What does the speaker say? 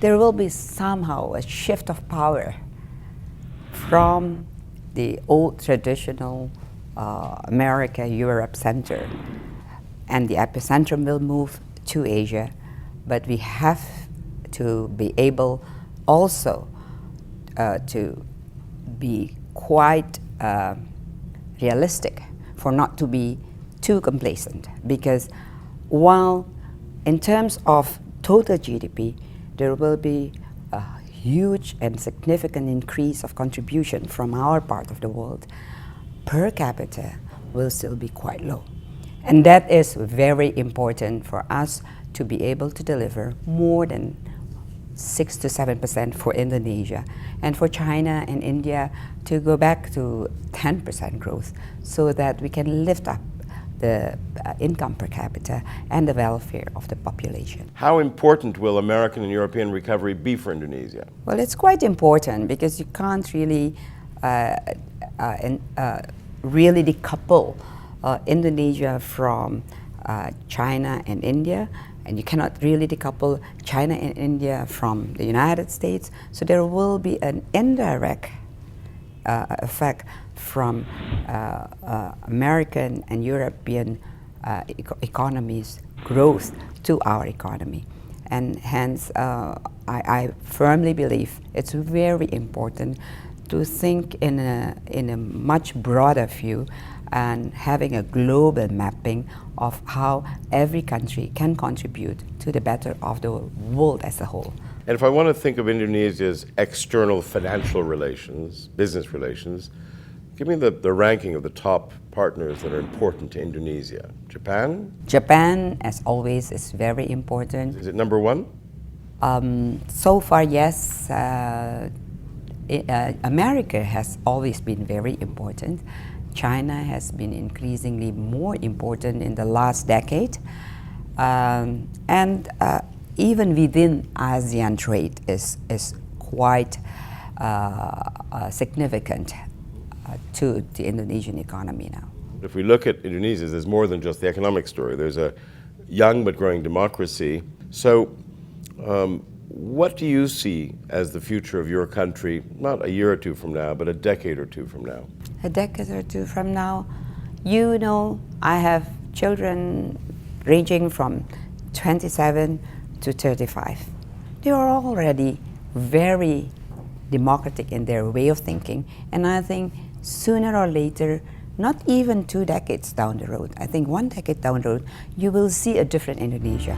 there will be somehow a shift of power from the old traditional America-Europe center, and the epicentrum will move to Asia, but we have to be able also to be quite realistic, for not to be too complacent, because while in terms of total GDP there will be a huge and significant increase of contribution from our part of the world, per capita will still be quite low. And that is very important for us to be able to deliver more than 6 to 7% for Indonesia, and for China and India to go back to 10% growth, so that we can lift up the income per capita and the welfare of the population. How important will American and European recovery be for Indonesia? Well, it's quite important, because you can't really really decouple Indonesia from China and India, and you cannot really decouple China and India from the United States. So there will be an indirect effect from American and European economies' growth to our economy. And hence, I firmly believe it's very important to think in a much broader view, and having a global mapping of how every country can contribute to the better of the world as a whole. And if I want to think of Indonesia's external financial relations, business relations, give me the ranking of the top partners that are important to Indonesia. Japan? Japan, as always, is very important. Is it number one? So far, yes. America has always been very important. China has been increasingly more important in the last decade. And even within ASEAN, trade is quite significant to the Indonesian economy now. If we look at Indonesia, there's more than just the economic story. There's a young but growing democracy. So what do you see as the future of your country, not a year or two from now, but a decade or two from now? A decade or two from now, you know, I have children ranging from 27 to 35. They are already very democratic in their way of thinking, and I think sooner or later, not even 2 decades down the road, I think 1 decade down the road, you will see a different Indonesia.